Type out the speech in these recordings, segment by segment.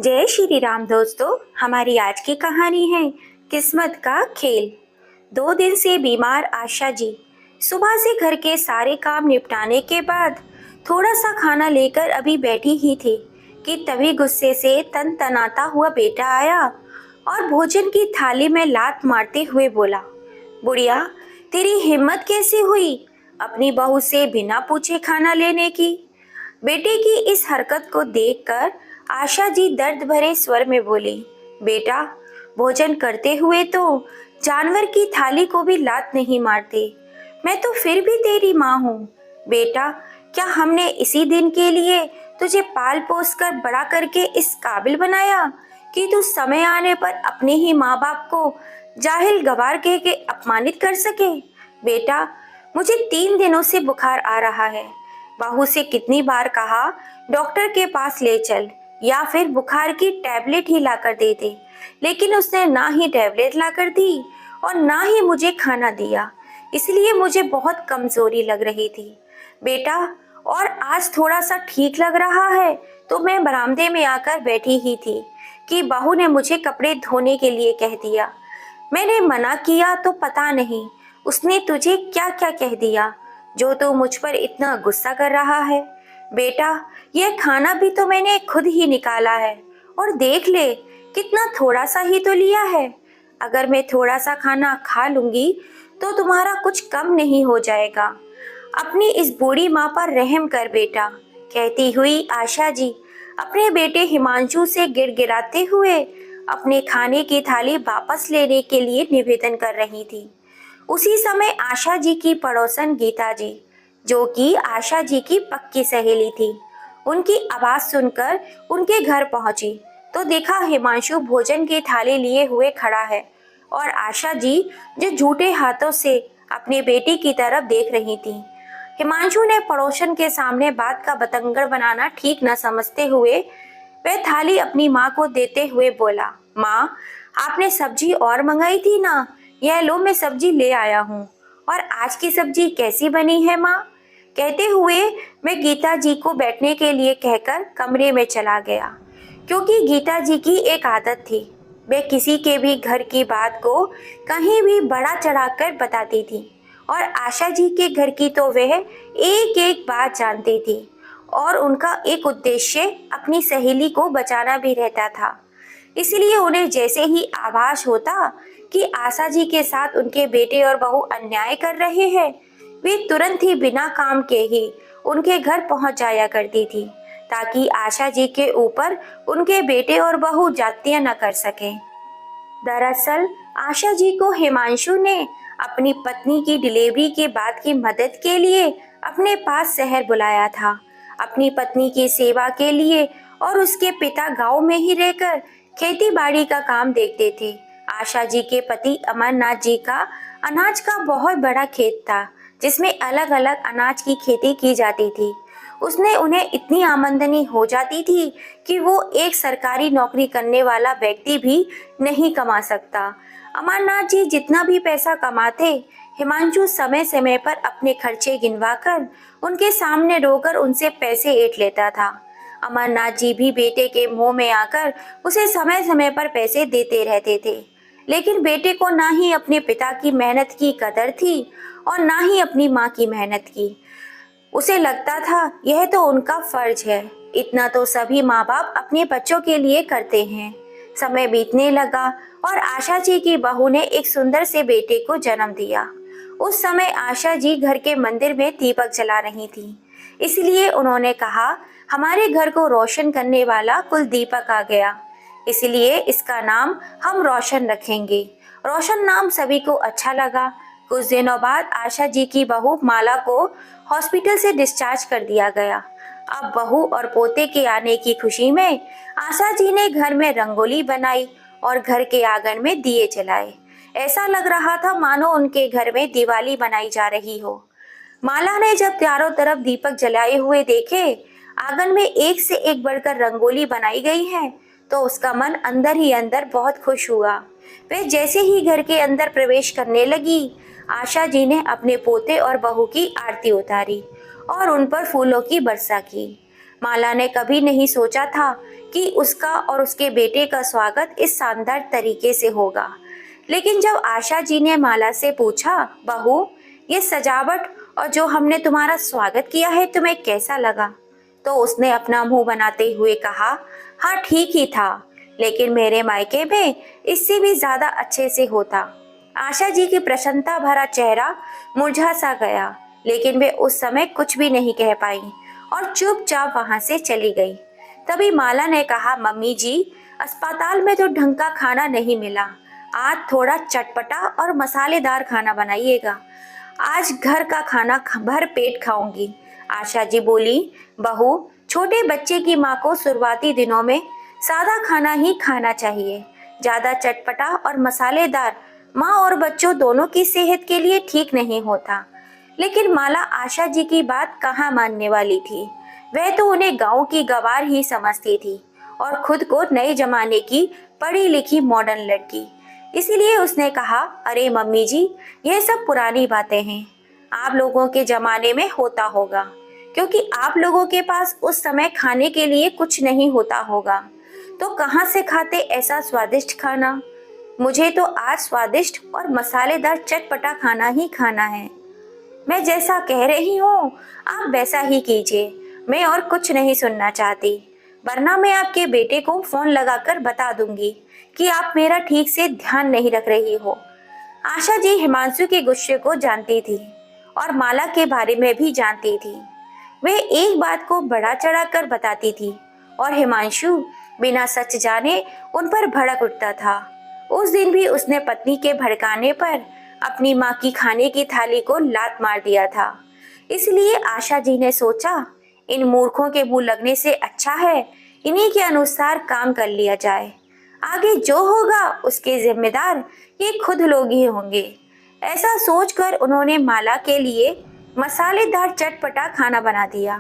जय श्री राम दोस्तों। हमारी आज की कहानी है किस्मत का खेल। 2 दिन से बीमार आशा जी सुबह से घर के सारे काम निपटाने के बाद थोड़ा सा खाना लेकर अभी बैठी ही थी कि तभी गुस्से से तनतनाता हुआ बेटा आया और भोजन की थाली में लात मारते हुए बोला, बुढ़िया, तेरी हिम्मत कैसे हुई अपनी बहू से बिना पूछे खाना लेने की। बेटे की इस हरकत को देखकर आशा जी दर्द भरे स्वर में बोली, बेटा, भोजन करते हुए तो जानवर की थाली को भी लात नहीं मारते। मैं तो फिर भी तेरी माँ हूँ। बेटा, क्या हमने इसी दिन के लिए तुझे पाल पोस कर बड़ा करके इस काबिल बनाया कि तू समय आने पर अपने ही माँ बाप को जाहिल गवार कह के अपमानित कर सके। बेटा, मुझे 3 दिनों से बुखार आ रहा है। बहू से कितनी बार कहा डॉक्टर के पास ले चल या फिर बुखार की टैबलेट ही लाकर दे दे, लेकिन उसने ना ही टैबलेट लाकर दी और ना ही मुझे खाना दिया। इसलिए मुझे बहुत कमजोरी लग रही थी बेटा, और आज थोड़ा सा ठीक लग रहा है तो मैं बरामदे में आकर बैठी ही थी कि बहू ने मुझे कपड़े धोने के लिए कह दिया। मैंने मना किया तो पता नहीं उसने तुझे क्या क्या कह दिया जो तू मुझ पर इतना गुस्सा कर रहा है। बेटा, यह खाना भी तो मैंने खुद ही निकाला है और देख ले कितना थोड़ा सा ही तो लिया है। अगर मैं थोड़ा सा खाना खा लूंगी तो तुम्हारा कुछ कम नहीं हो जाएगा। अपनी इस बूढ़ी माँ पर रहम कर बेटा, कहती हुई आशा जी अपने बेटे हिमांशु से गिड़गिड़ाते हुए अपने खाने की थाली वापस लेने के लिए निवेदन कर रही थी। उसी समय आशा जी की पड़ोसन गीता जी, जो कि आशा जी की पक्की सहेली थी, उनकी आवाज सुनकर उनके घर पहुंची तो देखा हिमांशु भोजन की थाली लिए हुए खड़ा है और आशा जी जो झूठे हाथों से अपनी बेटी की तरफ देख रही थी। हिमांशु ने पड़ोसन के सामने बात का बतंगड़ बनाना ठीक न समझते हुए वह थाली अपनी माँ को देते हुए बोला, माँ, आपने सब्जी और मंगाई थी ना, यह लो मैं सब्जी ले आया हूँ। और आज की सब्जी कैसी बनी है माँ? कहते हुए मैं गीता जी को बैठने के लिए कहकर कमरे में चला गया, क्योंकि गीता जी की एक आदत थी, वे किसी के भी घर की बात को कहीं भी बड़ा चढ़ाकर बताती थी और आशा जी के घर की तो वह एक एक बात जानती थी और उनका एक उद्देश्य अपनी सहेली को बचाना भी रहता था। इसलिए उन्हें जैसे ही आभास होता कि आशा जी के साथ उनके बेटे और बहू अन्याय कर रहे हैं, वे तुरंत ही बिना काम के ही उनके घर पहुंच जाया करती थी, ताकि आशा जी के ऊपर उनके बेटे और बहू जातियां न कर सकें। दरअसल आशा जी को हिमांशु ने अपनी पत्नी की डिलीवरी के बाद की मदद के लिए अपने पास शहर बुलाया था, अपनी पत्नी की सेवा के लिए, और उसके पिता गांव में ही रहकर खेती बाड़ी का काम देखते थे। आशा जी के पति अमरनाथ जी का अनाज का बहुत बड़ा खेत था, जिसमें अलग अलग अनाज की खेती की जाती थी। उसने उन्हें इतनी आमदनी हो जाती थी कि वो एक सरकारी नौकरी करने वाला व्यक्ति भी नहीं कमा सकता। अमरनाथ जी जितना भी पैसा कमाते, हिमांशु समय समय पर अपने खर्चे गिनवाकर उनके सामने रोकर उनसे पैसे ऐंठ लेता था। अमरनाथ जी भी बेटे के मुंह में आकर उसे समय समय पर पैसे देते रहते थे, लेकिन बेटे को ना ही अपने पिता की मेहनत की कदर थी और ना ही अपनी माँ की मेहनत की। उसे लगता था यह तो उनका फर्ज है, इतना तो सभी माँ बाप अपने बच्चों के लिए करते हैं। समय बीतने लगा और आशा जी की बहू ने एक सुंदर से बेटे को जन्म दिया। उस समय आशा जी घर के मंदिर में दीपक जला रही थी, इसलिए उन्होंने कहा, हमारे घर को रोशन करने वाला कुल दीपक आ गया, इसलिए इसका नाम हम रोशन रखेंगे। रोशन नाम सभी को अच्छा लगा। कुछ दिनों बाद आशा जी की बहू माला को हॉस्पिटल से डिस्चार्ज कर दिया गया। अब बहू और पोते के आने की खुशी में आशा जी ने घर में रंगोली बनाई और घर के आंगन में दिए जलाए। ऐसा लग रहा था मानो उनके घर में दिवाली बनाई जा रही हो। माला ने जब चारों तरफ दीपक जलाए हुए देखे, आंगन में एक से एक बढ़कर रंगोली बनाई गई है, तो उसका मन अंदर ही अंदर बहुत खुश हुआ। वे जैसे ही घर के अंदर प्रवेश करने लगी, आशा जी ने अपने पोते और बहू की आरती उतारी और उन पर फूलों की वर्षा की। माला ने कभी नहीं सोचा था कि उसका और उसके बेटे का स्वागत इस शानदार तरीके से होगा। लेकिन जब आशा जी ने माला से पूछा, बहू, ये सजावट और जो हमने तुम्हारा स्वागत किया है तुम्हें कैसा लगा? तो उसने अपना मुंह बनाते हुए कहा, हाँ ठीक ही था, लेकिन मेरे मायके में इससे भी ज्यादा अच्छे से होता। आशा जी की प्रसन्नता भरा चेहरा मुरझा सा गया, लेकिन वे उस समय कुछ भी नहीं कह पाई और चुपचाप वहां से चली गई। तभी माला ने कहा, मम्मी जी, अस्पताल में तो ढंग का खाना नहीं मिला, आज थोड़ा चटपटा और मसालेदार खाना बनाइएगा। आज घर का खाना भर पेट खाऊंगी। आशा जी बोली, बहू, छोटे बच्चे की माँ को शुरुआती दिनों में सादा खाना ही खाना चाहिए। ज्यादा चटपटा और मसालेदार माँ और बच्चों दोनों की सेहत के लिए ठीक नहीं होता। लेकिन माला आशा जी की बात कहाँ मानने वाली थी। वह तो उन्हें गांव की गवार ही समझती थी और खुद को नए जमाने की पढ़ी लिखी मॉडर्न लड़की। इसीलिए उसने कहा, अरे मम्मी जी, यह सब पुरानी बातें हैं। आप लोगों के जमाने में होता होगा, क्योंकि आप लोगों के पास उस समय खाने के लिए कुछ नहीं होता होगा, तो कहाँ से खाते ऐसा स्वादिष्ट खाना? मुझे तो आज स्वादिष्ट और मसालेदार चटपटा खाना ही खाना है। मैं जैसा कह रही हूँ आप वैसा ही कीजिए, मैं और कुछ नहीं सुनना चाहती, वरना मैं आपके बेटे को फोन लगाकर बता दूंगी कि आप मेरा ठीक से ध्यान नहीं रख रही हो। आशा जी हिमांशु के गुस्से को जानती थी और माला के बारे में भी जानती थी। वे एक बात को बढ़ा चढ़ा कर बताती थी और हिमांशु बिना सच जाने उन पर भड़क उठता था। उस दिन भी उसने पत्नी के भड़काने पर अपनी माँ की खाने की थाली को लात मार दिया था। इसलिए आशा जी ने सोचा, इन मूर्खों के मुंह लगने से अच्छा है इन्हीं के अनुसार काम कर लिया जाए। आगे जो होगा उसके जिम्मेदार ये खुद लोग ही होंगे। ऐसा सोचकर उन्होंने माला के लिए मसालेदार चटपटा खाना बना दिया।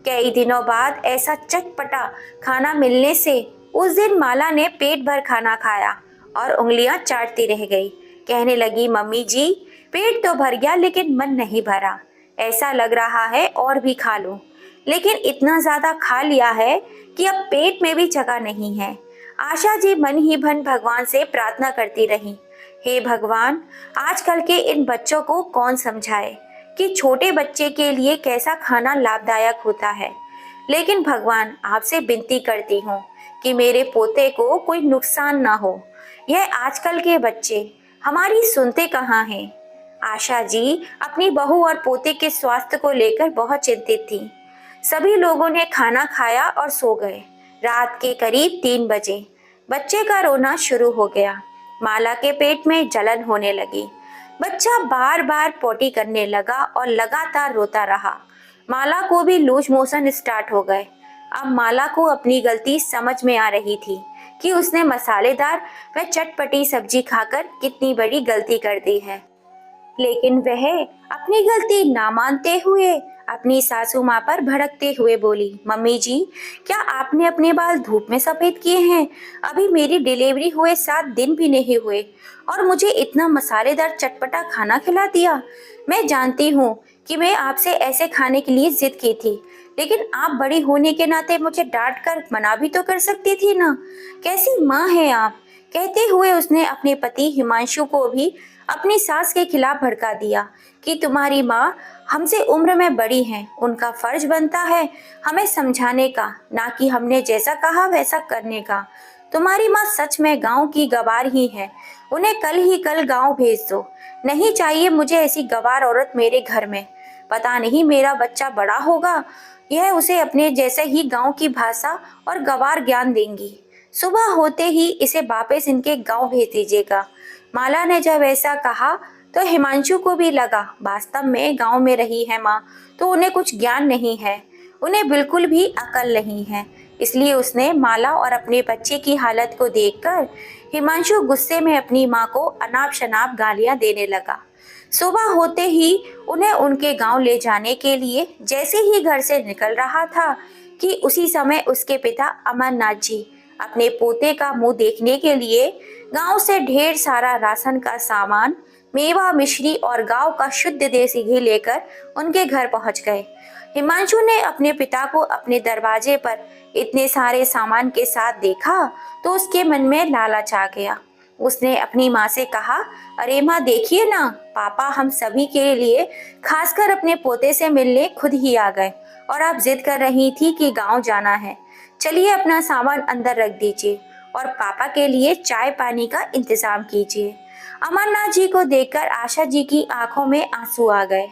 कई दिनों बाद ऐसा चटपटा खाना मिलने से उस दिन माला ने पेट भर खाना खाया और उंगलियां चाटती रह गई। कहने लगी, मम्मी जी, पेट तो भर गया लेकिन मन नहीं भरा। ऐसा लग रहा है और भी खा लूं, लेकिन इतना ज्यादा खा लिया है कि अब पेट में भी जगह नहीं है। आशा जी मन ही मन भगवान से प्रार्थना करती रही, हे भगवान, आजकल के इन बच्चों को कौन समझाए कि छोटे बच्चे के लिए कैसा खाना लाभदायक होता है। लेकिन भगवान, आपसे विनती करती हूँ कि मेरे पोते को कोई नुकसान ना हो। यह आजकल के बच्चे हमारी सुनते कहाँ हैं। आशा जी अपनी बहू और पोते के स्वास्थ्य को लेकर बहुत चिंतित थी। सभी लोगों ने खाना खाया और सो गए। रात के करीब 3 बजे बच्चे का रोना शुरू हो गया। माला के पेट में जलन होने लगी। बच्चा बार बार पोटी करने लगा और लगातार रोता रहा। माला को भी लूज मोशन स्टार्ट हो गए। अब माला को अपनी गलती समझ में आ रही थी कि उसने मसालेदार व चटपटी सब्जी खाकर कितनी बड़ी गलती कर दी है। लेकिन वह अपनी गलती ना मानते हुए अपनी सासू माँ पर भड़कते हुए बोली, मम्मी जी, क्या आपने अपने बाल धूप में सफेद किए हैं? अभी मेरी डिलीवरी हुए 7 दिन भी नहीं हुए और मुझे इतना मसालेदार चटपटा खाना खिला दिया। मैं जानती हूँ कि मैं आपसे ऐसे खाने के लिए जिद की थी, लेकिन आप बड़ी होने के नाते मुझे डांट कर मना भी तो कर सकती थी ना। कैसी माँ है आप? कहते हुए उसने अपने पति हिमांशु को भी अपनी सास के खिलाफ भड़का दिया कि तुम्हारी माँ हमसे उम्र में बड़ी हैं, उनका फर्ज बनता है हमें समझाने का, ना कि हमने जैसा कहा वैसा करने का। तुम्हारी माँ सच में गांव की गवार ही है, उन्हें कल ही कल गांव भेज दो। नहीं चाहिए मुझे ऐसी गवार औरत मेरे घर में। पता नहीं मेरा बच्चा बड़ा होगा, यह उसे अपने जैसे ही गांव की भाषा और गवार ज्ञान देंगी। सुबह होते ही इसे वापस इनके गांव भेज दीजिएगा। माला ने जब ऐसा कहा तो हिमांशु को भी लगा, वास्तव में गांव में रही है माँ तो उन्हें कुछ ज्ञान नहीं है, उन्हें बिल्कुल भी अकल नहीं है। इसलिए उसने माला और अपने बच्चे की हालत को देखकर हिमांशु गुस्से में अपनी माँ को अनाप शनाप गालियां देने लगा। सुबह होते ही उन्हें उनके गांव ले जाने के लिए जैसे ही घर से निकल रहा था कि उसी समय उसके पिता अमरनाथ जी अपने पोते का मुंह देखने के लिए गांव से ढेर सारा राशन का सामान, मेवा, मिश्री और गांव का शुद्ध देसी घी लेकर उनके घर पहुंच गए। हिमांशु ने अपने पिता को अपने दरवाजे पर इतने सारे सामान के साथ देखा तो उसके मन में लालच आ गया। उसने अपनी माँ से कहा, अरे माँ देखिए ना, पापा हम सभी के लिए खासकर अपने पोते से मिलने खुद ही आ गए और आप जिद कर रही थी कि गांव जाना है। चलिए अपना सामान अंदर रख दीजिए और पापा के लिए चाय पानी का इंतजाम कीजिए। अमरनाथ जी को देखकर आशा जी की आंखों में आंसू आ गए।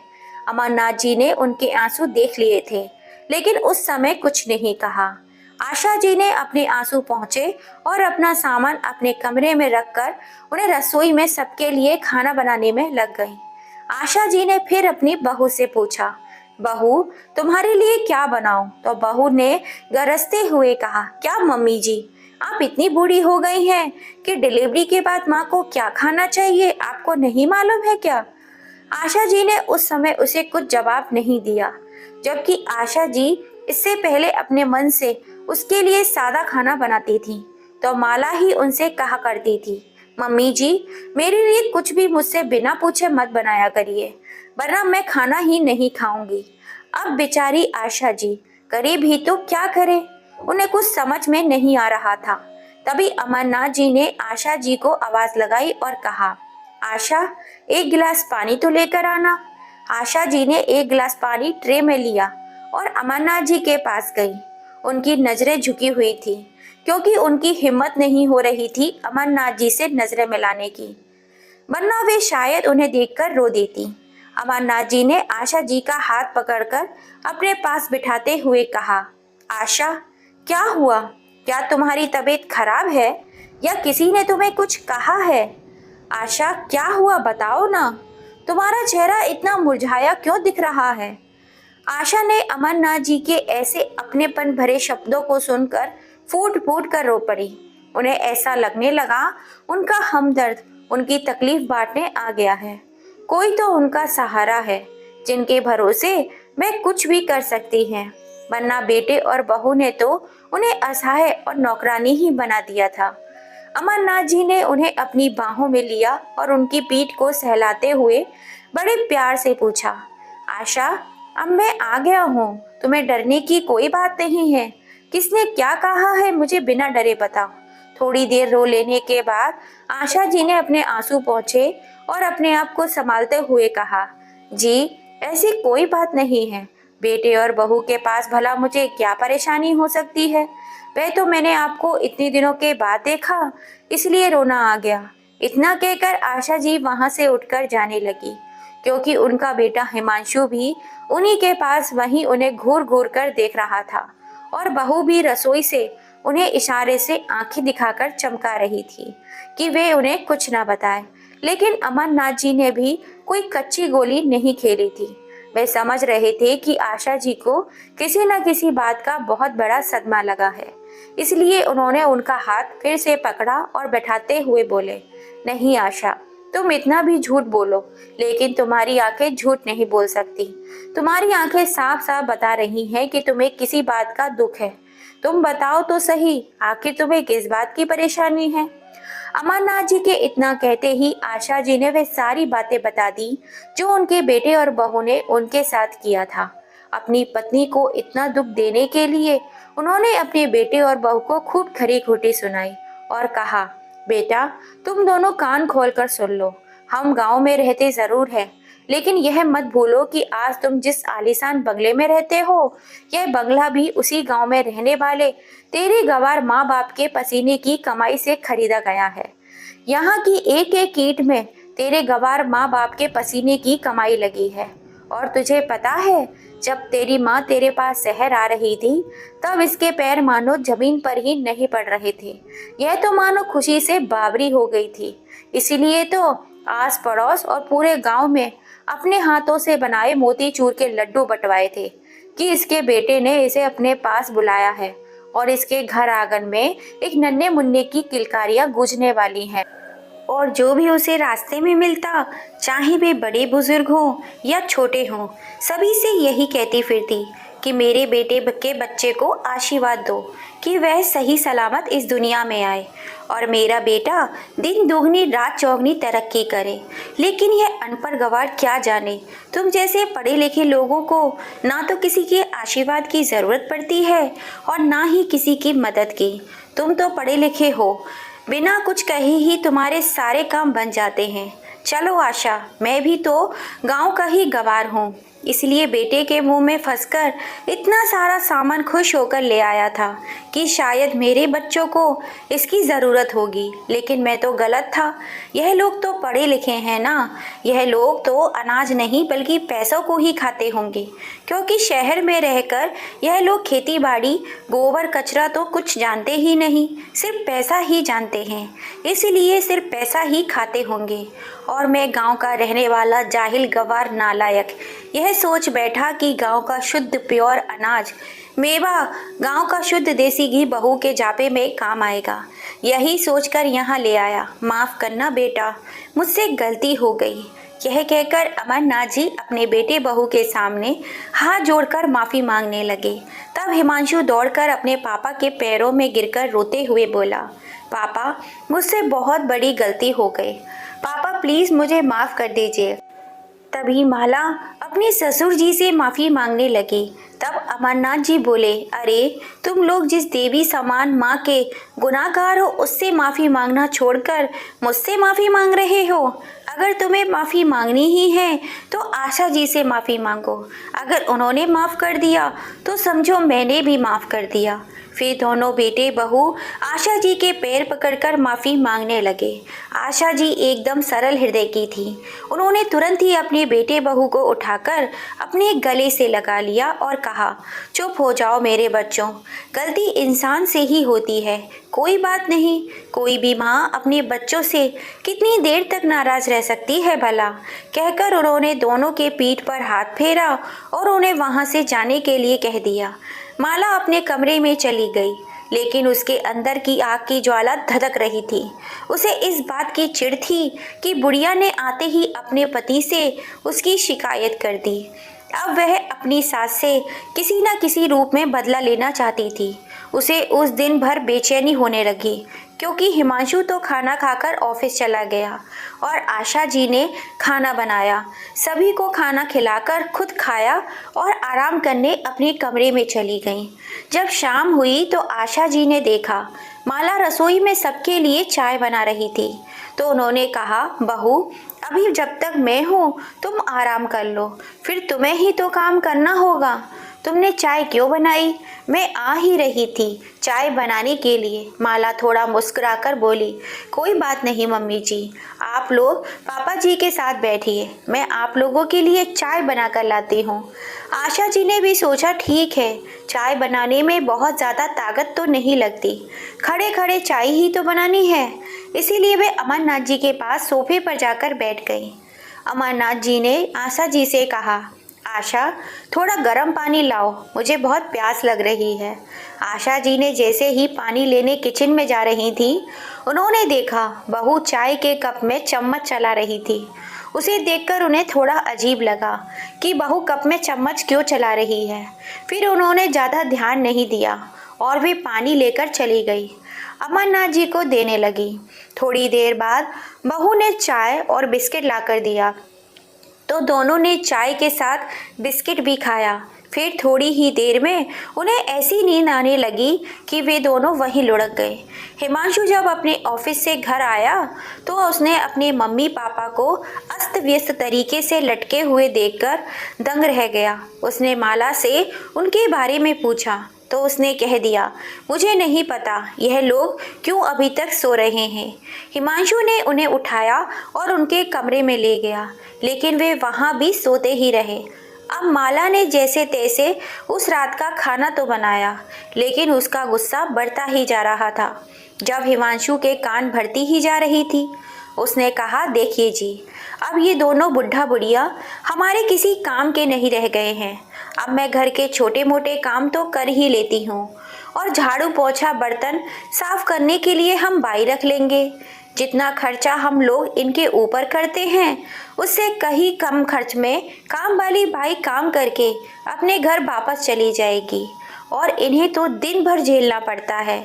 अमरनाथ जी ने उनके आंसू देख लिए थे लेकिन उस समय कुछ नहीं कहा। आशा जी ने अपने आंसू पहुंचे और अपना सामान अपने कमरे में रखकर उन्हें रसोई में सबके लिए खाना बनाने में लग गई। आशा जी ने फिर अपनी बहू से पूछा, बहू तुम्हारे लिए क्या बनाऊं? तो बहू ने गरजते हुए कहा, क्या मम्मी जी, आप इतनी बूढ़ी हो गई हैं कि डिलीवरी के बाद माँ को क्या खाना चाहिए आपको नहीं मालूम है क्या? आशा जी ने उस समय उसे कुछ जवाब नहीं दिया, जबकि आशा जी इससे पहले अपने मन से उसके लिए सादा खाना बनाती थी तो माला ही उनसे कहा करती थी, मम्मी जी मेरे लिए कुछ भी मुझसे बिना पूछे मत बनाया करिए वरना मैं खाना ही नहीं खाऊंगी। अब बेचारी आशा जी करे भी तो क्या करे, उन्हें कुछ समझ में नहीं आ रहा था। तभी अमरनाथ जी ने आशा जी को आवाज लगाई और कहा, आशा एक गिलास पानी तो लेकर आना। आशा जी ने एक गिलास पानी ट्रे में लिया और अमरनाथ जी के पास गई। उनकी नजरें झुकी हुई थी क्योंकि उनकी हिम्मत नहीं हो रही थी अमरनाथ जी से नजरें मिलाने की, वरना वे शायद उन्हें देखकर रो देती। अमरनाथ जी ने आशा जी का हाथ पकड़कर अपने पास बिठाते हुए कहा, आशा क्या हुआ? क्या तुम्हारी तबीयत खराब है या किसी ने तुम्हें कुछ कहा है? आशा क्या हुआ बताओ ना, तुम्हारा चेहरा इतना मुरझाया क्यों दिख रहा है? आशा ने अमरनाथ जी के ऐसे अपनेपन भरे शब्दों को सुनकर फूट फूट कर रो पड़ी। उन्हें ऐसा लगने लगा उनका हमदर्द उनकी तकलीफ बांटने आ गया है। कोई तो उनका सहारा है जिनके भरोसे वे कुछ भी कर सकती हैं, वरना बेटे और बहू ने तो उन्हें असहाय और नौकरानी ही बना दिया था। अमरनाथ जी ने उन्हें अपनी बाहों में लिया और उनकी पीठ को सहलाते हुए बड़े प्यार से पूछा, आशा अब मैं आ गया हूँ, तुम्हें डरने की कोई बात नहीं है। किसने क्या कहा है मुझे बिना डरे बताओ। थोड़ी देर रो लेने के बाद आशा जी ने अपने आंसू पोंछे और अपने आप को संभालते हुए कहा, जी ऐसी कोई बात नहीं है, बेटे और बहू के पास भला मुझे क्या परेशानी हो सकती है? वह तो मैंने आपको इतने दिनों के बाद देखा इसलिए रोना आ गया। इतना कहकर आशा जी वहां से उठकर जाने लगी क्योंकि उनका बेटा हिमांशु भी उन्हीं के पास वहीं उन्हें घूर घूर कर देख रहा था और बहू भी रसोई से उन्हें इशारे से आंखें दिखाकर चमका रही थी कि वे उन्हें कुछ ना बताए। लेकिन अमरनाथ जी ने भी कोई कच्ची गोली नहीं खेली थी। वे समझ रहे थे कि आशा जी को किसी न किसी बात का बहुत बड़ा सदमा लगा है, इसलिए उन्होंने उनका हाथ फिर से पकड़ा और बैठाते हुए बोले, नहीं आशा, तुम इतना भी झूठ बोलो लेकिन तुम्हारी आंखें झूठ नहीं बोल सकती। तुम्हारी आंखें साफ साफ बता रही हैं कि तुम्हें किसी बात का दुख है। तुम बताओ तो सही, आखिर तुम्हें किस बात की परेशानी है? अमरनाथ जी के इतना कहते ही आशा जी ने वे सारी बातें बता दी जो उनके बेटे और बहू ने उनके साथ किया था। अपनी पत्नी को इतना दुख देने के लिए उन्होंने अपने बेटे और बहू को खूब खरी खोटी सुनाई और कहा, बेटा तुम दोनों कान खोलकर सुन लो, हम गांव में रहते जरूर हैं लेकिन यह मत भूलो कि आज तुम जिस आलीशान बंगले में रहते हो यह बंगला भी उसी गांव में रहने वाले तेरे गवार माँ बाप के पसीने की कमाई से खरीदा गया है। यहाँ की एक एक ईंट में तेरे गवार माँ बाप के पसीने की कमाई लगी है। और तुझे पता है जब तेरी माँ तेरे पास शहर आ रही थी तब इसके पैर मानो जमीन पर ही नहीं पड़ रहे थे, यह तो मानो खुशी से बावरी हो गई थी। इसीलिए तो आस पड़ोस और पूरे गांव में अपने हाथों से बनाए मोतीचूर के लड्डू बंटवाए थे कि इसके बेटे ने इसे अपने पास बुलाया है और इसके घर आंगन में एक नन्हे मुन्ने की किलकारियां गूंजने वाली हैं और जो भी उसे रास्ते में मिलता, चाहे वे बड़े बुजुर्ग हों या छोटे हों, सभी से यही कहती फिरती कि मेरे बेटे के बच्चे को आशीर्वाद दो कि वह सही सलामत इस दुनिया में आए और मेरा बेटा दिन दुगनी रात चौगनी तरक्की करे। लेकिन यह अनपढ़ गंवार क्या जाने, तुम जैसे पढ़े लिखे लोगों को ना तो किसी के आशीर्वाद की ज़रूरत पड़ती है और ना ही किसी की मदद की। तुम तो पढ़े लिखे हो, बिना कुछ कहे ही तुम्हारे सारे काम बन जाते हैं। चलो आशा, मैं भी तो गांव का ही गंवार हूँ, इसलिए बेटे के मुंह में फंसकर इतना सारा सामान खुश होकर ले आया था कि शायद मेरे बच्चों को इसकी ज़रूरत होगी। लेकिन मैं तो गलत था। यह लोग तो पढ़े लिखे हैं ना, यह लोग तो अनाज नहीं बल्कि पैसों को ही खाते होंगे, क्योंकि शहर में रहकर यह लोग खेती बाड़ी गोबर कचरा तो कुछ जानते ही नहीं, सिर्फ पैसा ही जानते हैं, इसलिए सिर्फ पैसा ही खाते होंगे। और मैं गांव का रहने वाला जाहिल गंवार नालायक यह सोच बैठा कि गांव का शुद्ध प्योर अनाज मेवा, गांव का शुद्ध देसी घी बहू के जापे में काम आएगा। यही सोचकर यहाँ ले आया। माफ़ करना बेटा, मुझसे गलती हो गई। यह कहकर अमरनाथ जी अपने बेटे बहू के सामने हाथ जोड़कर माफ़ी मांगने लगे। तब हिमांशु दौड़कर अपने पापा के पैरों में गिरकर रोते हुए बोला, पापा मुझसे बहुत बड़ी गलती हो गई, पापा प्लीज़ मुझे माफ़ कर दीजिए। तभी माला अपने ससुर जी से माफ़ी मांगने लगी। तब अमरनाथ जी बोले, अरे तुम लोग जिस देवी समान माँ के गुनाहगार हो उससे माफ़ी मांगना छोड़कर मुझसे माफ़ी मांग रहे हो। अगर तुम्हें माफ़ी मांगनी ही है तो आशा जी से माफ़ी मांगो। अगर उन्होंने माफ़ कर दिया तो समझो मैंने भी माफ़ कर दिया। फिर दोनों बेटे बहू आशा जी के पैर पकड़कर माफ़ी मांगने लगे। आशा जी एकदम सरल हृदय की थी। उन्होंने तुरंत ही अपने बेटे बहू को उठाकर अपने गले से लगा लिया और कहा, चुप हो जाओ मेरे बच्चों, गलती इंसान से ही होती है, कोई बात नहीं। कोई भी माँ अपने बच्चों से कितनी देर तक नाराज़ रह सकती है भला। कहकर उन्होंने दोनों के पीठ पर हाथ फेरा और उन्हें वहाँ से जाने के लिए कह दिया। माला अपने कमरे में चली गई, लेकिन उसके अंदर की आग की ज्वाला धधक रही थी। उसे इस बात की चिढ़ थी कि बुढ़िया ने आते ही अपने पति से उसकी शिकायत कर दी। अब वह अपनी सास से किसी न किसी रूप में बदला लेना चाहती थी। उसे उस दिन भर बेचैनी होने लगी, क्योंकि हिमांशु तो खाना खाकर ऑफिस चला गया और आशा जी ने खाना बनाया। सभी को खाना खिलाकर खुद खाया और आराम करने अपने कमरे में चली गईं। जब शाम हुई तो आशा जी ने देखा माला रसोई में सबके लिए चाय बना रही थी, तो उन्होंने कहा, बहू अभी जब तक मैं हूँ तुम आराम कर लो, फिर तुम्हें ही तो काम करना होगा। तुमने चाय क्यों बनाई? मैं आ ही रही थी चाय बनाने के लिए। माला थोड़ा मुस्कुराकर बोली, कोई बात नहीं मम्मी जी, आप लोग पापा जी के साथ बैठिए, मैं आप लोगों के लिए चाय बनाकर लाती हूँ। आशा जी ने भी सोचा, ठीक है, चाय बनाने में बहुत ज़्यादा ताकत तो नहीं लगती, खड़े खड़े चाय ही तो बनानी है। इसीलिए वे अमरनाथ जी के पास सोफे पर जाकर बैठ गई। अमरनाथ जी ने आशा जी से कहा, आशा थोड़ा गर्म पानी लाओ, मुझे बहुत प्यास लग रही है। आशा जी ने जैसे ही पानी लेने किचन में जा रही थी, उन्होंने देखा बहू चाय के कप में चम्मच चला रही थी। उसे देखकर उन्हें थोड़ा अजीब लगा कि बहू कप में चम्मच क्यों चला रही है। फिर उन्होंने ज़्यादा ध्यान नहीं दिया और वे पानी लेकर चली गई। अमरनाथ जी को देने लगी। थोड़ी देर बाद बहू ने चाय और बिस्किट लाकर दिया, तो दोनों ने चाय के साथ बिस्किट भी खाया। फिर थोड़ी ही देर में उन्हें ऐसी नींद आने लगी कि वे दोनों वहीं लुढ़क गए। हिमांशु जब अपने ऑफिस से घर आया तो उसने अपने मम्मी पापा को अस्त व्यस्त तरीके से लटके हुए देखकर दंग रह गया। उसने माला से उनके बारे में पूछा तो उसने कह दिया, मुझे नहीं पता यह लोग क्यों अभी तक सो रहे हैं। हिमांशु ने उन्हें उठाया और उनके कमरे में ले गया, लेकिन वे वहाँ भी सोते ही रहे। अब माला ने जैसे तैसे उस रात का खाना तो बनाया, लेकिन उसका गुस्सा बढ़ता ही जा रहा था। जब हिमांशु के कान भरती ही जा रही थी, उसने कहा, देखिए जी, अब ये दोनों बुढ़ा बुढ़िया हमारे किसी काम के नहीं रह गए हैं। अब मैं घर के छोटे मोटे काम तो कर ही लेती हूँ और झाड़ू पोछा बर्तन साफ करने के लिए हम बाई रख लेंगे। जितना खर्चा हम लोग इनके ऊपर करते हैं उससे कहीं कम खर्च में काम वाली बाई काम करके अपने घर वापस चली जाएगी और इन्हें तो दिन भर झेलना पड़ता है।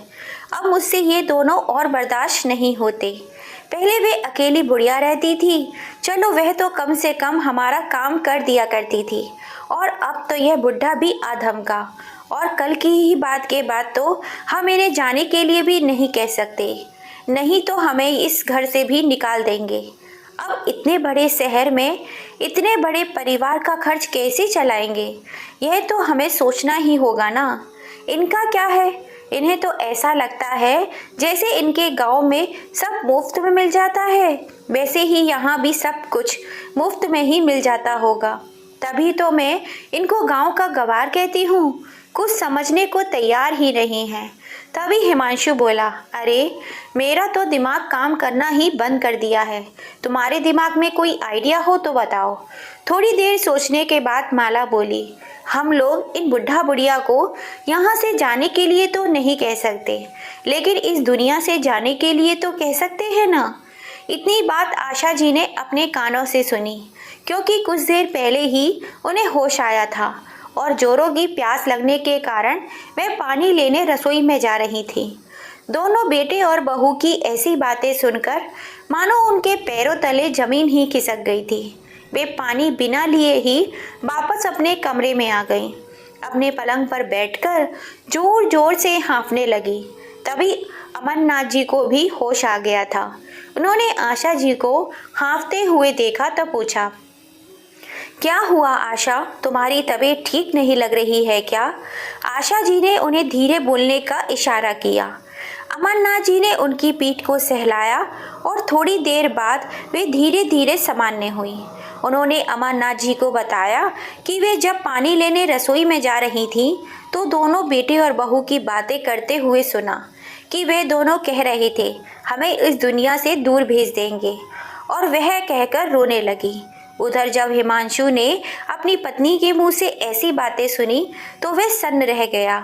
अब मुझसे ये दोनों और बर्दाश्त नहीं होते। पहले वे अकेली बुढ़िया रहती थी, चलो वह तो कम से कम हमारा काम कर दिया करती थी, और अब तो यह बुढ़ा भी अधम का। और कल की ही बात के बाद तो हम इन्हें जाने के लिए भी नहीं कह सकते, नहीं तो हमें इस घर से भी निकाल देंगे। अब इतने बड़े शहर में इतने बड़े परिवार का खर्च कैसे चलाएंगे, यह तो हमें सोचना ही होगा ना। इनका क्या है, इन्हें तो ऐसा लगता है जैसे इनके गांव में सब मुफ्त में मिल जाता है, वैसे ही यहाँ भी सब कुछ मुफ्त में ही मिल जाता होगा। तभी तो मैं इनको गांव का गवार कहती हूँ, कुछ समझने को तैयार ही नहीं है। तभी हिमांशु बोला, अरे मेरा तो दिमाग काम करना ही बंद कर दिया है, तुम्हारे दिमाग में कोई आइडिया हो तो बताओ। थोड़ी देर सोचने के बाद माला बोली, हम लोग इन बुढ़ा बुढ़िया को यहाँ से जाने के लिए तो नहीं कह सकते, लेकिन इस दुनिया से जाने के लिए तो कह सकते हैं ना। इतनी बात आशा जी ने अपने कानों से सुनी, क्योंकि कुछ देर पहले ही उन्हें होश आया था और जोरों की प्यास लगने के कारण वह पानी लेने रसोई में जा रही थी। दोनों बेटे और बहू की ऐसी बातें सुनकर मानो उनके पैरों तले जमीन ही खिसक गई थी। वे पानी बिना लिए ही वापस अपने कमरे में आ गईं। अपने पलंग पर बैठकर जोर जोर से हाँफने लगी। तभी अमरनाथ जी को भी होश आ गया था। उन्होंने आशा जी को हाँफते हुए देखा तो पूछा, क्या हुआ आशा, तुम्हारी तबीयत ठीक नहीं लग रही है क्या? आशा जी ने उन्हें धीरे बोलने का इशारा किया। अमरनाथ जी ने उनकी पीठ को सहलाया और थोड़ी देर बाद वे धीरे धीरे सामान्य हुई। उन्होंने अमरनाथ जी को बताया कि वे जब पानी लेने रसोई में जा रही थीं तो दोनों बेटे और बहू की बातें करते हुए सुना कि वे दोनों कह रहे थे, हमें इस दुनिया से दूर भेज देंगे, और वह कहकर रोने लगी। उधर जब हिमांशु ने अपनी पत्नी के मुंह से ऐसी बातें सुनी तो वह सन्न रह गया।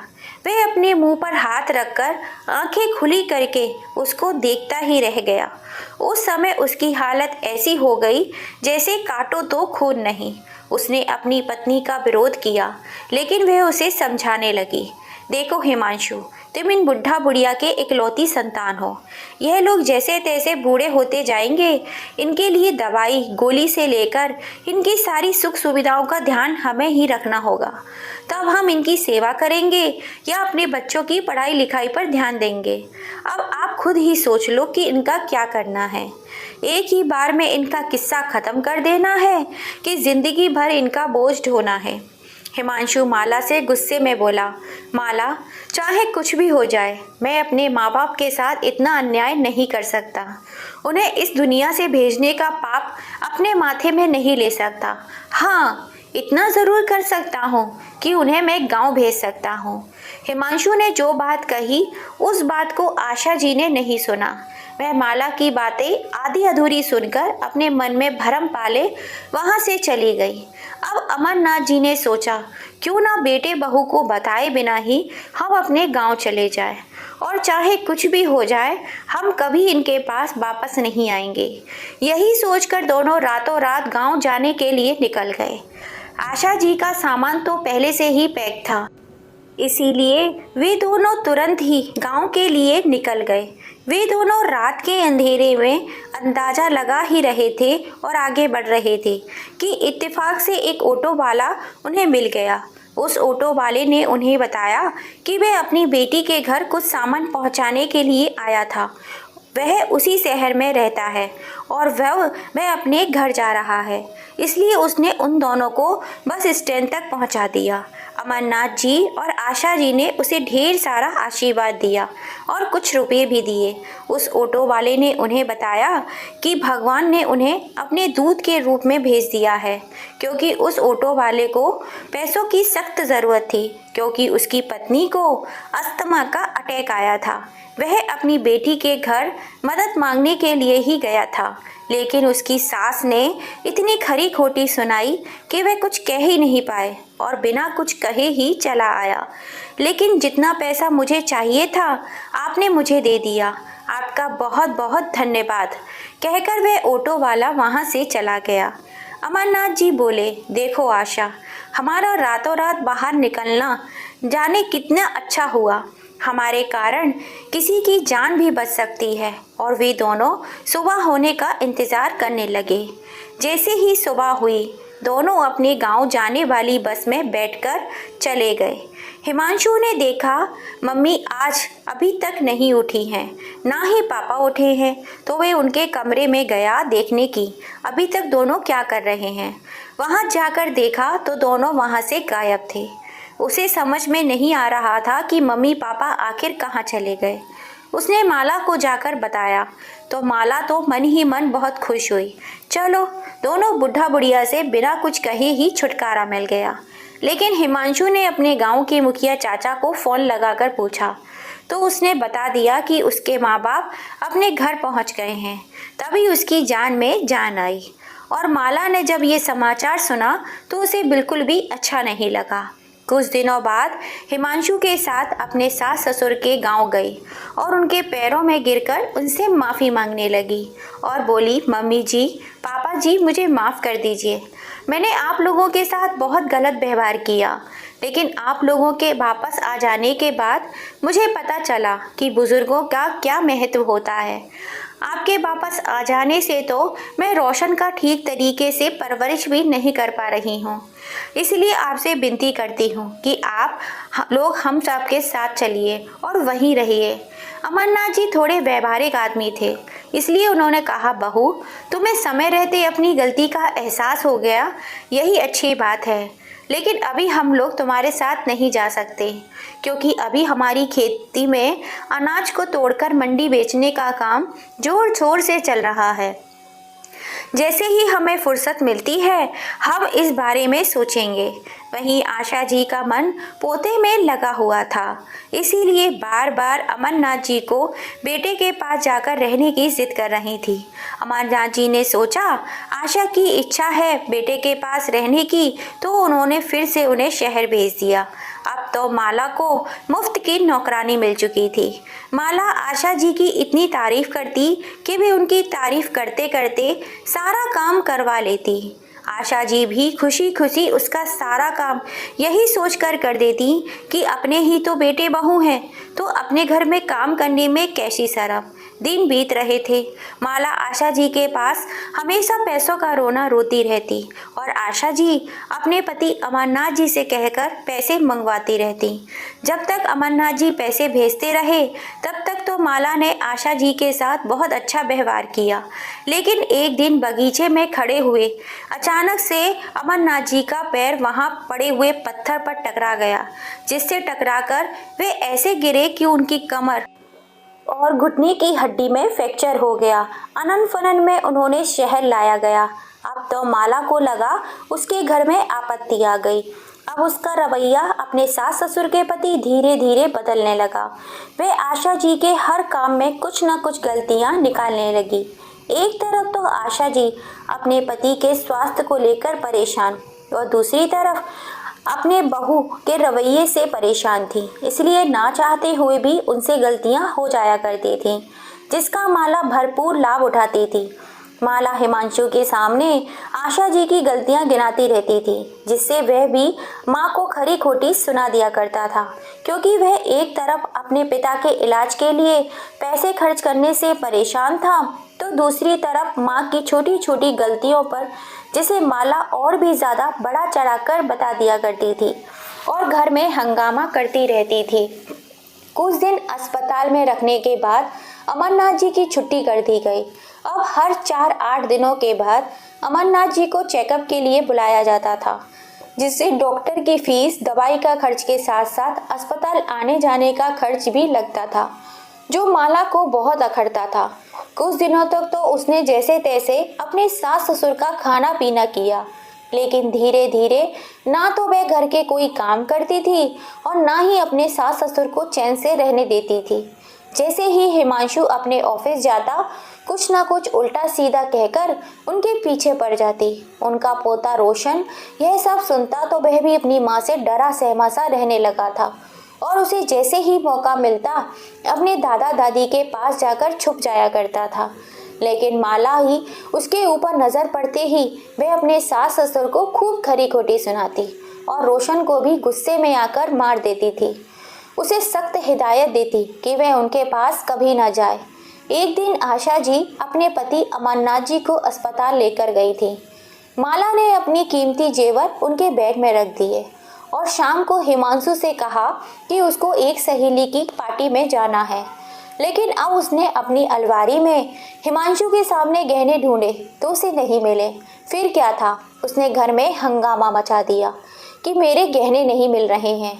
वह अपने मुंह पर हाथ रखकर आंखें खुली करके उसको देखता ही रह गया। उस समय उसकी हालत ऐसी हो गई जैसे काटो तो खून नहीं। उसने अपनी पत्नी का विरोध किया, लेकिन वह उसे समझाने लगी, देखो हिमांशु, तुम इन बुढ़ा बुढ़िया के इकलौती संतान हो। यह लोग जैसे तैसे बूढ़े होते जाएंगे, इनके लिए दवाई गोली से लेकर इनकी सारी सुख सुविधाओं का ध्यान हमें ही रखना होगा। तब हम इनकी सेवा करेंगे या अपने बच्चों की पढ़ाई लिखाई पर ध्यान देंगे। अब आप खुद ही सोच लो कि इनका क्या करना है। एक ही बार में इनका किस्सा खत्म कर देना है कि जिंदगी भर इनका बोझ ढोना है। हिमांशु माला से गुस्से में बोला, माला, चाहे कुछ भी हो जाए, मैं अपने माँ बाप के साथ इतना अन्याय नहीं कर सकता। उन्हें इस दुनिया से भेजने का पाप अपने माथे में नहीं ले सकता। हाँ, इतना ज़रूर कर सकता हूँ कि उन्हें मैं गांव भेज सकता हूँ। हिमांशु ने जो बात कही उस बात को आशा जी ने नहीं सुना। वह माला की बातें आधी अधूरी सुनकर अपने मन में भरम पाले वहाँ से चली गई। अब अमरनाथ जी ने सोचा, क्यों ना बेटे बहू को बताए बिना ही हम अपने गांव चले जाएं, और चाहे कुछ भी हो जाए हम कभी इनके पास वापस नहीं आएंगे। यही सोचकर दोनों रातों रात गांव जाने के लिए निकल गए। आशा जी का सामान तो पहले से ही पैक था, इसीलिए वे दोनों तुरंत ही गांव के लिए निकल गए। वे दोनों रात के अंधेरे में अंदाजा लगा ही रहे थे और आगे बढ़ रहे थे कि इत्तेफाक से एक ऑटो वाला उन्हें मिल गया। उस ऑटो वाले ने उन्हें बताया कि वह अपनी बेटी के घर कुछ सामान पहुंचाने के लिए आया था। वह उसी शहर में रहता है और वह अपने घर जा रहा है, इसलिए उसने उन दोनों को बस स्टैंड तक पहुंचा दिया। अमरनाथ जी और आशा जी ने उसे ढेर सारा आशीर्वाद दिया और कुछ रुपए भी दिए। उस ऑटो वाले ने उन्हें बताया कि भगवान ने उन्हें अपने दूत के रूप में भेज दिया है, क्योंकि उस ऑटो वाले को पैसों की सख्त ज़रूरत थी, क्योंकि उसकी पत्नी को अस्थमा का अटैक आया था। वह अपनी बेटी के घर मदद मांगने के लिए ही गया था, लेकिन उसकी सास ने इतनी खरी खोटी सुनाई कि वह कुछ कह ही नहीं पाए और बिना कुछ कहे ही चला आया। लेकिन जितना पैसा मुझे चाहिए था आपने मुझे दे दिया। आपका आपका बहुत बहुत धन्यवाद कहकर वह ऑटो वाला वहाँ से चला गया। अमरनाथ जी बोले, देखो आशा, हमारा रातों रात बाहर निकलना जाने कितना अच्छा हुआ। हमारे कारण किसी की जान भी बच सकती है। और वे दोनों सुबह होने का इंतज़ार करने लगे। जैसे ही सुबह हुई, दोनों अपने गांव जाने वाली बस में बैठकर चले गए। हिमांशु ने देखा मम्मी आज अभी तक नहीं उठी हैं, ना ही पापा उठे हैं, तो वे उनके कमरे में गया देखने की अभी तक दोनों क्या कर रहे हैं। वहां जाकर देखा तो दोनों वहां से गायब थे। उसे समझ में नहीं आ रहा था कि मम्मी पापा आखिर कहाँ चले गए। उसने माला को जाकर बताया तो माला तो मन ही मन बहुत खुश हुई। चलो, दोनों बुढ़ा बुढ़िया से बिना कुछ कहे ही छुटकारा मिल गया। लेकिन हिमांशु ने अपने गांव के मुखिया चाचा को फ़ोन लगाकर पूछा तो उसने बता दिया कि उसके माँ बाप अपने घर पहुंच गए हैं। तभी उसकी जान में जान आई। और माला ने जब ये समाचार सुना तो उसे बिल्कुल भी अच्छा नहीं लगा। कुछ दिनों बाद हिमांशु के साथ अपने सास ससुर के गांव गई और उनके पैरों में गिरकर उनसे माफ़ी मांगने लगी और बोली, मम्मी जी, पापा जी, मुझे माफ़ कर दीजिए। मैंने आप लोगों के साथ बहुत गलत व्यवहार किया, लेकिन आप लोगों के वापस आ जाने के बाद मुझे पता चला कि बुज़ुर्गों का क्या महत्व होता है। आपके वापस आ जाने से तो मैं रोशन का ठीक तरीके से परवरिश भी नहीं कर पा रही हूँ। इसलिए आपसे विनती करती हूँ कि आप लोग हम सब के साथ चलिए और वहीं रहिए। अमरनाथ जी थोड़े व्यवहारिक आदमी थे, इसलिए उन्होंने कहा, बहू, तुम्हें समय रहते अपनी गलती का एहसास हो गया, यही अच्छी बात है। लेकिन अभी हम लोग तुम्हारे साथ नहीं जा सकते, क्योंकि अभी हमारी खेती में अनाज को तोड़कर मंडी बेचने का काम जोर शोर से चल रहा है। जैसे ही हमें फुर्सत मिलती है हम इस बारे में सोचेंगे। वहीं आशा जी का मन पोते में लगा हुआ था, इसीलिए बार बार अमरनाथ जी को बेटे के पास जाकर रहने की जिद कर रही थी। अमरनाथ जी ने सोचा आशा की इच्छा है बेटे के पास रहने की, तो उन्होंने फिर से उन्हें शहर भेज दिया। अब तो माला को मुफ्त की नौकरानी मिल चुकी थी। माला आशा जी की इतनी तारीफ करती कि वे उनकी तारीफ करते करते सारा काम करवा लेती। आशा जी भी खुशी खुशी उसका सारा काम यही सोचकर कर देती कि अपने ही तो बेटे बहू हैं, तो अपने घर में काम करने में कैसी शर्म। दिन बीत रहे थे। माला आशा जी के पास हमेशा पैसों का रोना रोती रहती और आशा जी अपने पति अमरनाथ जी से कहकर पैसे मंगवाती रहती। जब तक अमरनाथ जी पैसे भेजते रहे तब तक तो माला ने आशा जी के साथ बहुत अच्छा व्यवहार किया। लेकिन एक दिन बगीचे में खड़े हुए अचानक से अमरनाथ जी का पैर वहां पड़े हुए पत्थर पर टकरा गया, जिससे टकराकर वे ऐसे गिरे कि उनकी कमर और घुटने की हड्डी में फ्रैक्चर हो गया। अनन फनन में उन्होंने शहर लाया गया। अब तो माला को लगा उसके घर में आपत्ति आ गई। अब उसका रवैया अपने सास ससुर के प्रति धीरे धीरे बदलने लगा। वे आशा जी के हर काम में कुछ न कुछ गलतियां निकालने लगी। एक तरफ तो आशा जी अपने पति के स्वास्थ्य को लेकर परेशान और दूसरी तरफ अपने बहू के रवैये से परेशान थी, इसलिए ना चाहते हुए भी उनसे गलतियां हो जाया करती थीं, जिसका माला भरपूर लाभ उठाती थी। माला हिमांशु के सामने आशा जी की गलतियां गिनाती रहती थी, जिससे वह भी माँ को खरी खोटी सुना दिया करता था, क्योंकि वह एक तरफ अपने पिता के इलाज के लिए पैसे खर्च करने से परेशान था, तो दूसरी तरफ माँ की छोटी छोटी गलतियों पर जिसे माला और भी ज़्यादा बड़ा चढ़ाकर बता दिया करती थी और घर में हंगामा करती रहती थी। कुछ दिन अस्पताल में रखने के बाद अमरनाथ जी की छुट्टी कर दी गई। अब हर 4-8 दिनों के बाद अमरनाथ जी को चेकअप के लिए बुलाया जाता था, जिससे डॉक्टर की फीस, दवाई का खर्च के साथ साथ अस्पताल आने जाने का खर्च भी लगता था, जो माला को बहुत अखरता था। कुछ दिनों तक तो उसने जैसे तैसे अपने सास ससुर का खाना पीना किया, लेकिन धीरे धीरे ना तो वह घर के कोई काम करती थी और ना ही अपने सास ससुर को चैन से रहने देती थी। जैसे ही हिमांशु अपने ऑफिस जाता, कुछ ना कुछ उल्टा सीधा कहकर उनके पीछे पड़ जाती। उनका पोता रोशन यह सब सुनता तो वह भी अपनी माँ से डरा सहमा सा रहने लगा था। और उसे जैसे ही मौका मिलता अपने दादा दादी के पास जाकर छुप जाया करता था। लेकिन माला ही उसके ऊपर नज़र पड़ते ही वह अपने सास ससुर को खूब खरी खोटी सुनाती और रोशन को भी गुस्से में आकर मार देती थी। उसे सख्त हिदायत देती कि वह उनके पास कभी न जाए। एक दिन आशा जी अपने पति अमरनाथ जी को अस्पताल लेकर गई थी। माला ने अपनी कीमती जेवर उनके बैग में रख दिए और शाम को हिमांशु से कहा कि उसको एक सहेली की पार्टी में जाना है। लेकिन अब उसने अपनी अलमारी में हिमांशु के सामने गहने ढूंढे तो उसे नहीं मिले। फिर क्या था, उसने घर में हंगामा मचा दिया कि मेरे गहने नहीं मिल रहे हैं।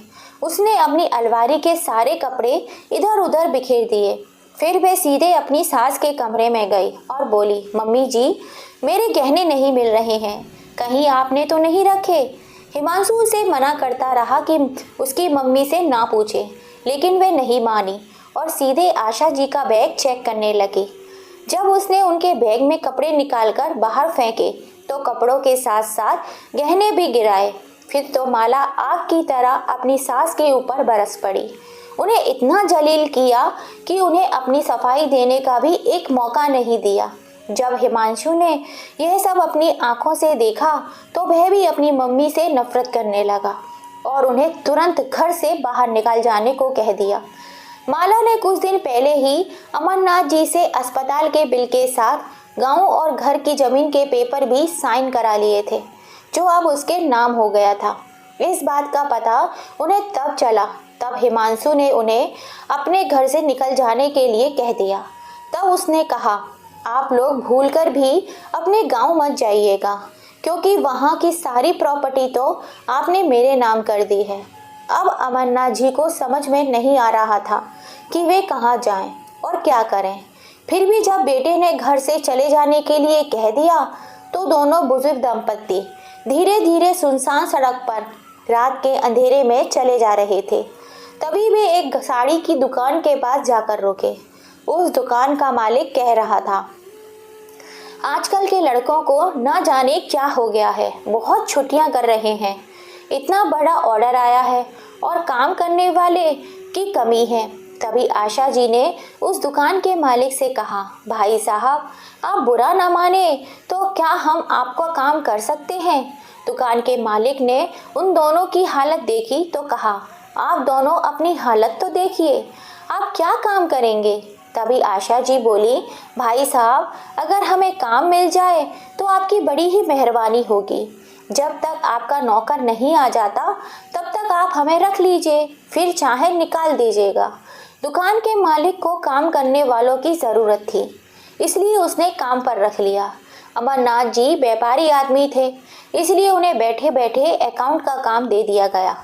उसने अपनी अलमारी के सारे कपड़े इधर उधर बिखेर दिए। फिर वह सीधे अपनी सास के कमरे में गई और बोली, मम्मी जी मेरे गहने नहीं मिल रहे हैं, कहीं आपने तो नहीं रखे। हिमांशु उसे मना करता रहा कि उसकी मम्मी से ना पूछे, लेकिन वह नहीं मानी और सीधे आशा जी का बैग चेक करने लगी। जब उसने उनके बैग में कपड़े निकालकर बाहर फेंके तो कपड़ों के साथ साथ गहने भी गिराए। फिर तो माला आग की तरह अपनी सास के ऊपर बरस पड़ी। उन्हें इतना जलील किया कि उन्हें अपनी सफाई देने का भी एक मौका नहीं दिया। जब हिमांशु ने यह सब अपनी आंखों से देखा तो वह भी अपनी मम्मी से नफरत करने लगा और उन्हें तुरंत घर से बाहर निकल जाने को कह दिया। माला ने कुछ दिन पहले ही अमरनाथ जी से अस्पताल के बिल के साथ गांव और घर की जमीन के पेपर भी साइन करा लिए थे, जो अब उसके नाम हो गया था। इस बात का पता उन्हें तब चला तब हिमांशु ने उन्हें अपने घर से निकल जाने के लिए कह दिया। तब उसने कहा, आप लोग भूलकर भी अपने गांव मत जाइएगा, क्योंकि वहां की सारी प्रॉपर्टी तो आपने मेरे नाम कर दी है। अब अमरनाथ जी को समझ में नहीं आ रहा था कि वे कहाँ जाएं और क्या करें। फिर भी जब बेटे ने घर से चले जाने के लिए कह दिया तो दोनों बुजुर्ग दंपत्ति धीरे धीरे सुनसान सड़क पर रात के अंधेरे में चले जा रहे थे। तभी वे एक साड़ी की दुकान के पास जाकर रुके। उस दुकान का मालिक कह रहा था, आजकल के लड़कों को न जाने क्या हो गया है, बहुत छुट्टियां कर रहे हैं। इतना बड़ा ऑर्डर आया है और काम करने वाले की कमी है। तभी आशा जी ने उस दुकान के मालिक से कहा, भाई साहब आप बुरा ना माने तो क्या हम आपका काम कर सकते हैं। दुकान के मालिक ने उन दोनों की हालत देखी तो कहा, आप दोनों अपनी हालत तो देखिए, आप क्या काम करेंगे। तभी आशा जी बोली, भाई साहब अगर हमें काम मिल जाए तो आपकी बड़ी ही मेहरबानी होगी। जब तक आपका नौकर नहीं आ जाता तब तक आप हमें रख लीजिए, फिर चाहे निकाल दीजिएगा। दुकान के मालिक को काम करने वालों की ज़रूरत थी, इसलिए उसने काम पर रख लिया। अमरनाथ जी व्यापारी आदमी थे, इसलिए उन्हें बैठे बैठे अकाउंट का काम दे दिया गया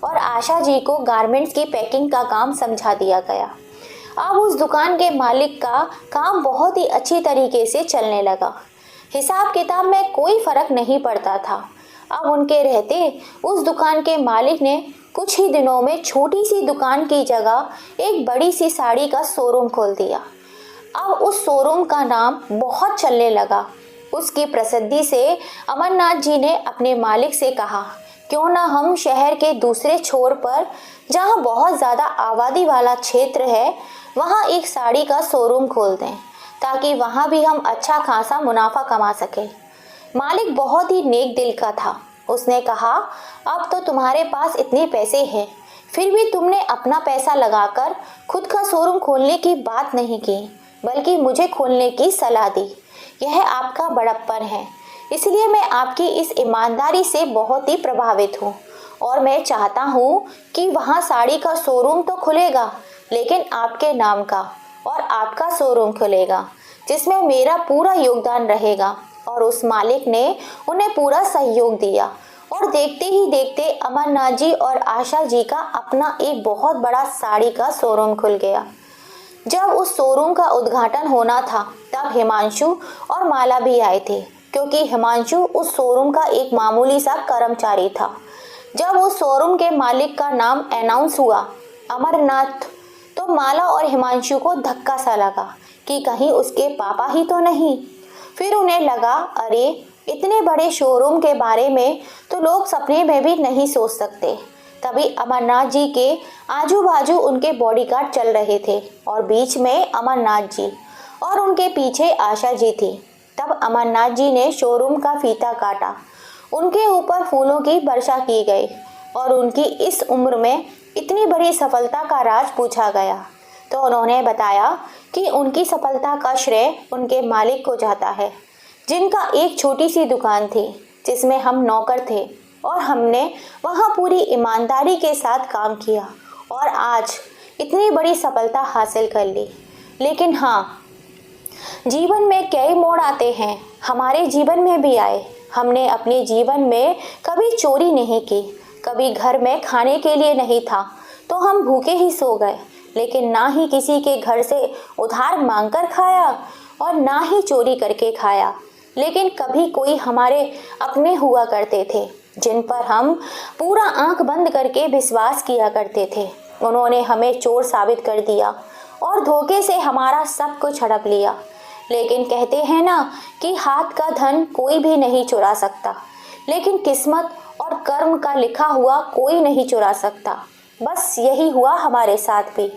और आशा जी को गारमेंट्स की पैकिंग का काम समझा दिया गया। अब उस दुकान के मालिक का काम बहुत ही अच्छी तरीके से चलने लगा। हिसाब किताब में कोई फर्क नहीं पड़ता था। अब उनके रहते उस दुकान के मालिक ने कुछ ही दिनों में छोटी सी दुकान की जगह एक बड़ी सी साड़ी का शोरूम खोल दिया। अब उस शोरूम का नाम बहुत चलने लगा। उसकी प्रसिद्धि से अमरनाथ जी ने अपने मालिक से कहा, क्यों ना हम शहर के दूसरे छोर पर, जहां बहुत ज़्यादा आबादी वाला क्षेत्र है, वहां एक साड़ी का शोरूम खोल दें, ताकि वहां भी हम अच्छा खासा मुनाफा कमा सकें। मालिक बहुत ही नेक दिल का था। उसने कहा, अब तो तुम्हारे पास इतने पैसे हैं, फिर भी तुमने अपना पैसा लगाकर खुद का शोरूम खोलने की बात नहीं की, बल्कि मुझे खोलने की सलाह दी। यह आपका बड़प्पन है, इसलिए मैं आपकी इस ईमानदारी से बहुत ही प्रभावित हूँ और मैं चाहता हूँ कि वहाँ साड़ी का शोरूम तो खुलेगा, लेकिन आपके नाम का, और आपका शोरूम खुलेगा जिसमें मेरा पूरा योगदान रहेगा। और उस मालिक ने उन्हें पूरा सहयोग दिया और देखते ही देखते अमरनाथ जी और आशा जी का अपना एक बहुत बड़ा साड़ी का शोरूम खुल गया। जब उस शोरूम का उद्घाटन होना था तब हिमांशु और माला भी आए थे, क्योंकि हिमांशु उस शोरूम का एक मामूली सा कर्मचारी था। जब उस शोरूम के मालिक का नाम अनाउंस हुआ अमरनाथ, तो माला और हिमांशु को धक्का सा लगा कि कहीं उसके पापा ही तो नहीं। फिर उन्हें लगा, अरे इतने बड़े शोरूम के बारे में तो लोग सपने में भी नहीं सोच सकते। तभी अमरनाथ जी के आजू बाजू उनके बॉडीगार्ड चल रहे थे और बीच में अमरनाथ जी और उनके पीछे आशा जी थी। तब अमरनाथ जी ने शोरूम का फीता काटा, उनके ऊपर फूलों की वर्षा की गई और उनकी इस उम्र में इतनी बड़ी सफलता का राज पूछा गया तो उन्होंने बताया कि उनकी सफलता का श्रेय उनके मालिक को जाता है, जिनका एक छोटी सी दुकान थी जिसमें हम नौकर थे और हमने वहां पूरी ईमानदारी के साथ काम किया और आज इतनी बड़ी सफलता हासिल कर ली। लेकिन हाँ, जीवन में कई मोड़ आते हैं, हमारे जीवन में भी आए। हमने अपने जीवन में कभी चोरी नहीं की, कभी घर में खाने के लिए नहीं था तो हम भूखे ही सो गए, लेकिन ना ही किसी के घर से उधार मांगकर खाया और ना ही चोरी करके खाया। लेकिन कभी कोई हमारे अपने हुआ करते थे जिन पर हम पूरा आंख बंद करके विश्वास किया करते थे। उन्होंने हमें चोर साबित कर दिया और धोखे से हमारा सब कुछ हड़प लिया। लेकिन कहते हैं ना कि हाथ का धन कोई भी नहीं चुरा सकता, लेकिन किस्मत और कर्म का लिखा हुआ कोई नहीं चुरा सकता। बस यही हुआ हमारे साथ भी।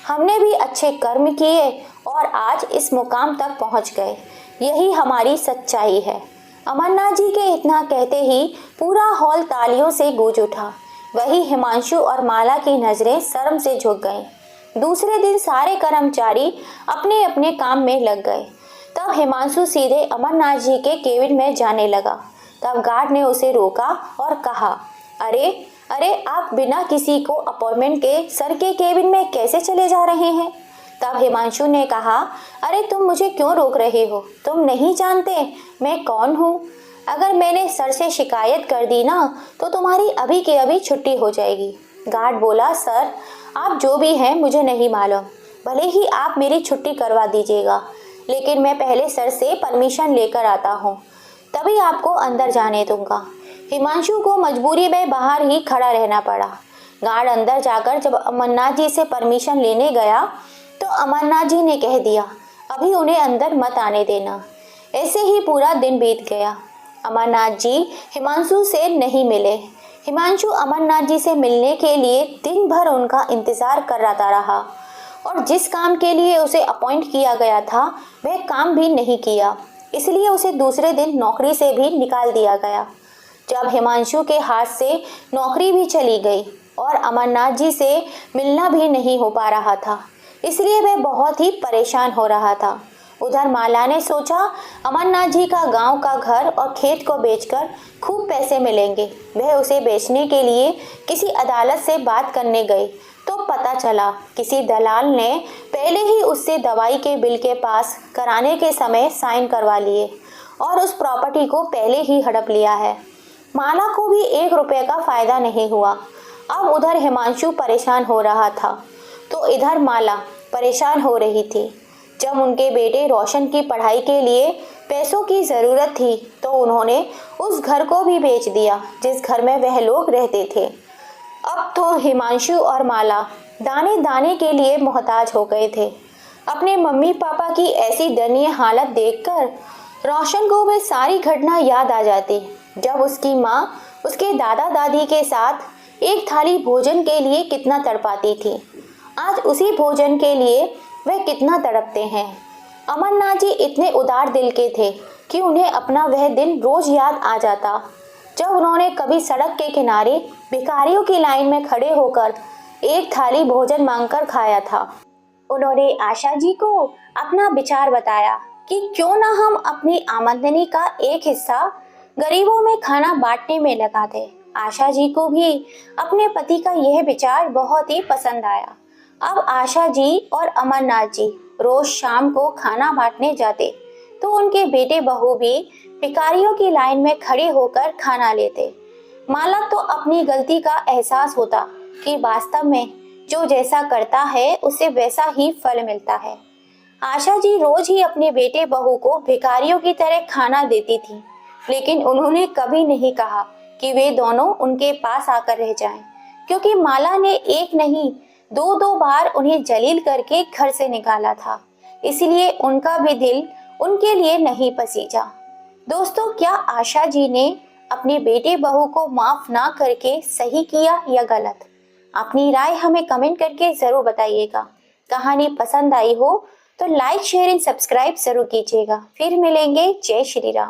हमने भी अच्छे कर्म किए और आज इस मुकाम तक पहुंच गए। यही हमारी सच्चाई है। अमरनाथ जी के इतना कहते ही पूरा हॉल तालियों से गूंज उठा। वही हिमांशु और माला की नजरें शर्म से झुक गईं। दूसरे दिन सारे कर्मचारी अपने अपने काम में लग गए। तब हिमांशु सीधे अमरनाथ जी के केबिन में जाने लगा। तब गार्ड ने उसे रोका और कहा, अरे अरे, आप बिना किसी को अपॉइंटमेंट के सर के केबिन में कैसे चले जा रहे हैं? तब हिमांशु ने कहा, अरे तुम मुझे क्यों रोक रहे हो? तुम नहीं जानते मैं कौन हूँ? अगर मैंने सर से शिकायत कर दी ना तो तुम्हारी अभी के अभी छुट्टी हो जाएगी। गार्ड बोला, सर आप जो भी हैं मुझे नहीं मालूम, भले ही आप मेरी छुट्टी करवा दीजिएगा, लेकिन मैं पहले सर से परमिशन लेकर आता हूँ, तभी आपको अंदर जाने दूंगा। हिमांशु को मजबूरी में बाहर ही खड़ा रहना पड़ा। गार्ड अंदर जाकर जब अमरनाथ जी से परमिशन लेने गया तो अमरनाथ जी ने कह दिया, अभी उन्हें अंदर मत आने देना। ऐसे ही पूरा दिन बीत गया। अमरनाथ जी हिमांशु से नहीं मिले। हिमांशु अमरनाथ जी से मिलने के लिए दिन भर उनका इंतजार कर रहा और जिस काम के लिए उसे अपॉइंट किया गया था वह काम भी नहीं किया, इसलिए उसे दूसरे दिन नौकरी से भी निकाल दिया गया। जब हिमांशु के हाथ से नौकरी भी चली गई और अमरनाथ जी से मिलना भी नहीं हो पा रहा था, इसलिए वह बहुत ही परेशान हो रहा था। उधर माला ने सोचा अमरनाथ जी का गांव का घर और खेत को बेचकर खूब पैसे मिलेंगे। वह उसे बेचने के लिए किसी अदालत से बात करने गई तो पता चला किसी दलाल ने पहले ही उससे दवाई के बिल के पास कराने के समय साइन करवा लिए और उस प्रॉपर्टी को पहले ही हड़प लिया है। माला को भी 1 रुपये का फायदा नहीं हुआ। अब उधर हिमांशु परेशान हो रहा था तो इधर माला परेशान हो रही थी। जब उनके बेटे रोशन की पढ़ाई के लिए पैसों की ज़रूरत थी तो उन्होंने उस घर को भी बेच दिया जिस घर में वह लोग रहते थे। अब तो हिमांशु और माला दाने दाने के लिए मोहताज हो गए थे। अपने मम्मी पापा की ऐसी दयनीय हालत देखकर रोशन को वह सारी घटना याद आ जाती जब उसकी माँ उसके दादा दादी के साथ एक थाली भोजन के लिए कितना तड़पाती थी। आज उसी भोजन के लिए वह कितना तड़पते हैं। अमरनाथ जी इतने उदार दिल के थे कि उन्हें अपना वह दिन रोज याद आ जाता जब उन्होंने कभी सड़क के किनारे भिखारियों की लाइन में खड़े होकर एक थाली भोजन मांगकर खाया था। उन्होंने आशा जी को अपना विचार बताया कि क्यों ना हम अपनी आमदनी का एक हिस्सा गरीबों में खाना बांटने में लगा दें। आशा जी को भी अपने पति का यह विचार बहुत ही पसंद आया। अब आशा जी और अमरनाथ जी रोज शाम को खाना बांटने जाते तो उनके बेटे बहू भी भिखारियों की लाइन में खड़े होकर खाना लेते। माला तो अपनी गलती का एहसास होता कि वास्तव में जो जैसा करता है उसे वैसा ही फल मिलता है। आशा जी रोज ही अपने बेटे बहू को भिखारियों की तरह खाना देती थी, लेकिन उन्होंने कभी नहीं कहा कि वे दोनों उनके पास आकर रह जाएं, क्योंकि माला ने एक नहीं 2 बार उन्हें जलील करके घर से निकाला था, इसलिए उनका भी दिल उनके लिए नहीं पसीजा। दोस्तों, क्या आशा जी ने अपनी बेटे बहू को माफ ना करके सही किया या गलत? अपनी राय हमें कमेंट करके जरूर बताइएगा। कहानी पसंद आई हो तो लाइक शेयर एंड सब्सक्राइब जरूर कीजिएगा। फिर मिलेंगे। जय श्री राम।